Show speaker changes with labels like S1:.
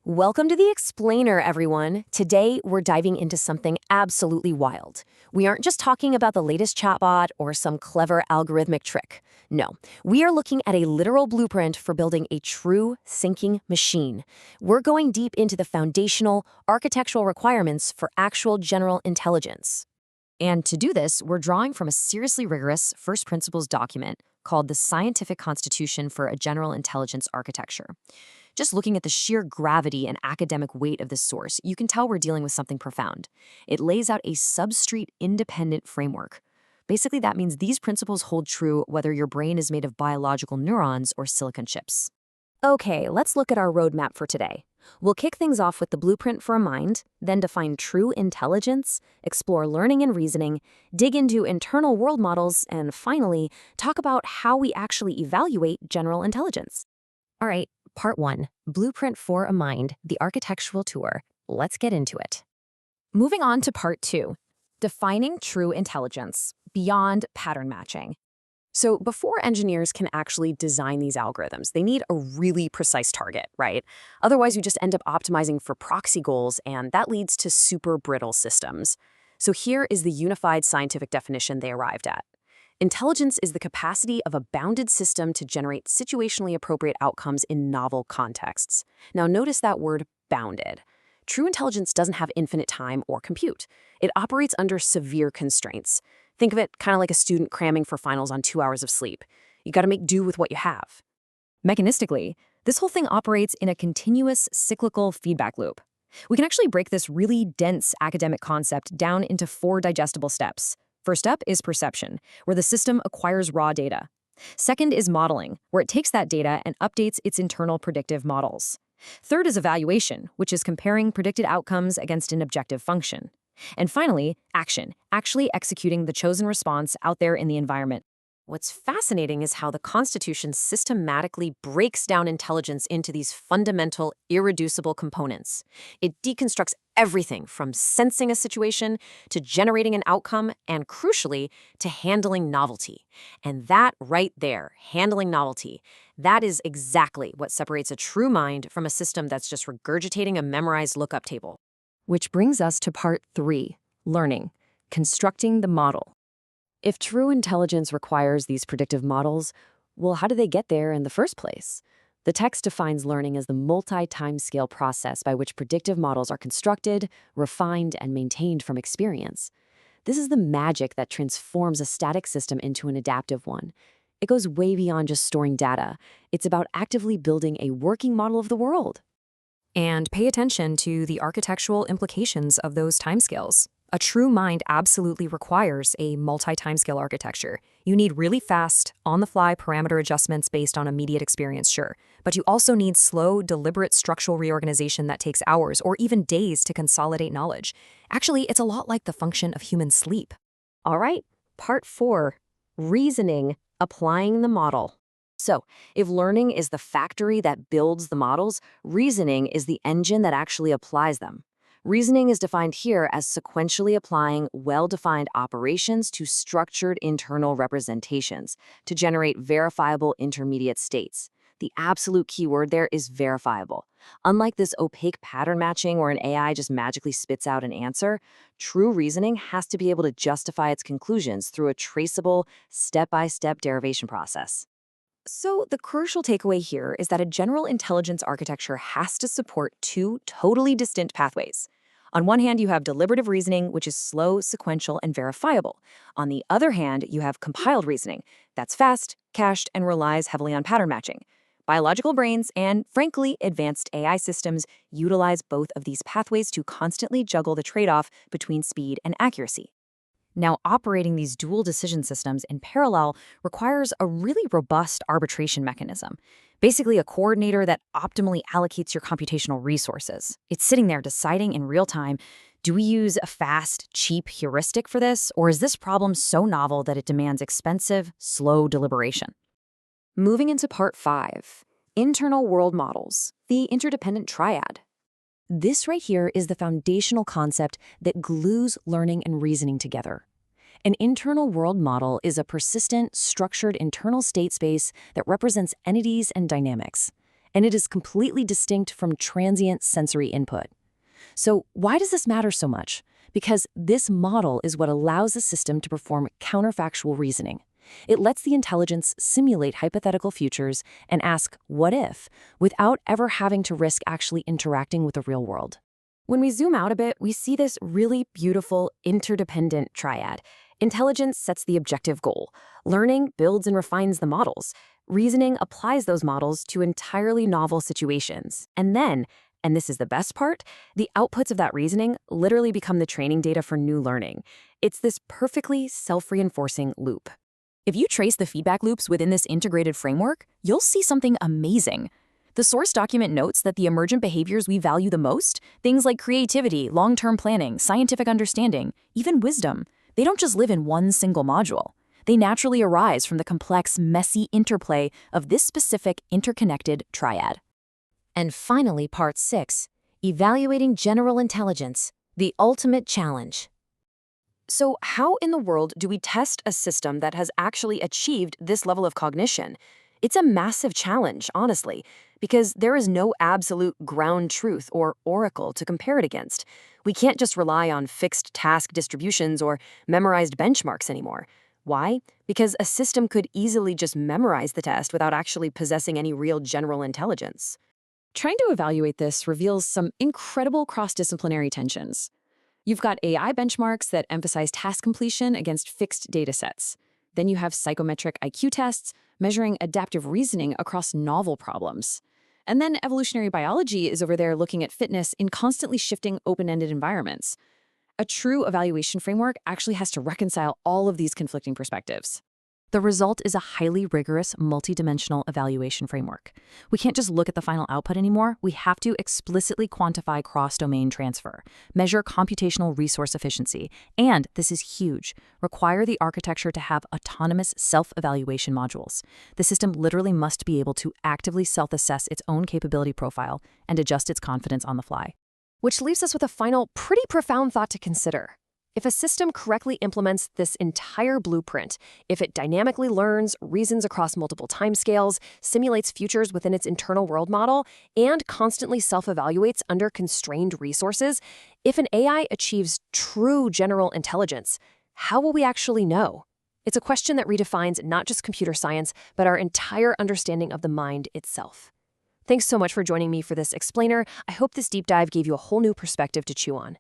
S1: Welcome to The Explainer, everyone. Today, we're diving into something absolutely wild. We aren't just talking about the latest chatbot or some clever algorithmic trick. No, we are looking at a literal blueprint for building a true thinking machine. We're going deep into the foundational architectural requirements for actual general intelligence. And to do this, we're drawing from a seriously rigorous first principles document called the Scientific Constitution for a General Intelligence Architecture. Just looking at the sheer gravity and academic weight of this source, you can tell we're dealing with something profound. It lays out a substrate independent framework. Basically, that means these principles hold true whether your brain is made of biological neurons or silicon chips. Okay, let's look at our roadmap for today. We'll kick things off with the blueprint for a mind, then define true intelligence, explore learning and reasoning, dig into internal world models, and finally, talk about how we actually evaluate general intelligence. All right, Part 1, Blueprint for a Mind, the Architectural Tour. Let's get into it. Moving on to Part 2, Defining True Intelligence, Beyond Pattern Matching. So before engineers can actually design these algorithms, they need a really precise target, right? Otherwise, you just end up optimizing for proxy goals, and that leads to super brittle systems. So here is the unified scientific definition they arrived at. Intelligence is the capacity of a bounded system to generate situationally appropriate outcomes in novel contexts. Now notice that word bounded. True intelligence doesn't have infinite time or compute. It operates under severe constraints. Think of it kind of like a student cramming for finals on 2 hours of sleep. You got to make do with what you have. Mechanistically, this whole thing operates in a continuous cyclical feedback loop. We can actually break this really dense academic concept down into 4 digestible steps. First up is perception, where the system acquires raw data. Second is modeling, where it takes that data and updates its internal predictive models. Third is evaluation, which is comparing predicted outcomes against an objective function. And finally, action, actually executing the chosen response out there in the environment. What's fascinating is how the Constitution systematically breaks down intelligence into these fundamental, irreducible components. It deconstructs everything from sensing a situation to generating an outcome and, crucially, to handling novelty. And that right there, handling novelty, that is exactly what separates a true mind from a system that's just regurgitating a memorized lookup table. Which brings us to Part 3, Learning, Constructing the Model. If true intelligence requires these predictive models, well, how do they get there in the first place? The text defines learning as the multi-timescale process by which predictive models are constructed, refined, and maintained from experience. This is the magic that transforms a static system into an adaptive one. It goes way beyond just storing data. It's about actively building a working model of the world. And pay attention to the architectural implications of those timescales. A true mind absolutely requires a multi-timescale architecture. You need really fast, on-the-fly parameter adjustments based on immediate experience, sure. But you also need slow, deliberate structural reorganization that takes hours or even days to consolidate knowledge. Actually, it's a lot like the function of human sleep. All right, Part 4, Reasoning, Applying the Model. So, if learning is the factory that builds the models, reasoning is the engine that actually applies them. Reasoning is defined here as sequentially applying well-defined operations to structured internal representations to generate verifiable intermediate states. The absolute key word there is verifiable. Unlike this opaque pattern matching where an AI just magically spits out an answer, true reasoning has to be able to justify its conclusions through a traceable, step-by-step derivation process. So the crucial takeaway here is that a general intelligence architecture has to support 2 totally distinct pathways. On one hand, you have deliberative reasoning, which is slow, sequential, and verifiable. On the other hand, you have compiled reasoning that's fast, cached, and relies heavily on pattern matching. Biological brains and, frankly, advanced AI systems utilize both of these pathways to constantly juggle the trade-off between speed and accuracy. Now, operating these dual decision systems in parallel requires a really robust arbitration mechanism. Basically, a coordinator that optimally allocates your computational resources. It's sitting there deciding in real time, do we use a fast, cheap heuristic for this, or is this problem so novel that it demands expensive, slow deliberation? Moving into Part 5, Internal World Models, the interdependent triad. This right here is the foundational concept that glues learning and reasoning together. An internal world model is a persistent, structured internal state space that represents entities and dynamics.
S2: and it is completely distinct from transient sensory input. So why does this matter so much? Because this model is what allows the system to perform counterfactual reasoning. It lets the intelligence simulate hypothetical futures and ask, what if, without ever having to risk actually interacting with the real world.
S1: When we zoom out a bit, we see this really beautiful, interdependent triad. Intelligence sets the objective goal. Learning builds and refines the models. Reasoning applies those models to entirely novel situations. And then, and this is the best part, the outputs of that reasoning literally become the training data for new learning. It's this perfectly self-reinforcing loop. If you trace the feedback loops within this integrated framework, you'll see something amazing. The source document notes that the emergent behaviors we value the most, things like creativity, long-term planning, scientific understanding, even wisdom, they don't just live in one single module. They naturally arise from the complex, messy interplay of this specific interconnected triad. And finally, part 6, evaluating general intelligence, the ultimate challenge. So how in the world do we test a system that has actually achieved this level of cognition? It's a massive challenge, honestly, because there is no absolute ground truth or oracle to compare it against. We can't just rely on fixed task distributions or memorized benchmarks anymore. Why? Because a system could easily just memorize the test without actually possessing any real general intelligence. Trying to evaluate this reveals some incredible cross-disciplinary tensions. You've got AI benchmarks that emphasize task completion against fixed data sets. Then you have psychometric IQ tests measuring adaptive reasoning across novel problems. And then evolutionary biology is over there looking at fitness in constantly shifting open-ended environments. A true evaluation framework actually has to reconcile all of these conflicting perspectives. The result is a highly rigorous, multidimensional evaluation framework. We can't just look at the final output anymore. We have to explicitly quantify cross-domain transfer, measure computational resource efficiency, and, this is huge, require the architecture to have autonomous self-evaluation modules. The system literally must be able to actively self-assess its own capability profile and adjust its confidence on the fly. Which leaves us with a final, pretty profound thought to consider. If a system correctly implements this entire blueprint, if it dynamically learns, reasons across multiple timescales, simulates futures within its internal world model, and constantly self-evaluates under constrained resources, if an AI achieves true general intelligence, how will we actually know? It's a question that redefines not just computer science, but our entire understanding of the mind itself. Thanks so much for joining me for this explainer. I hope this deep dive gave you a whole new perspective to chew on.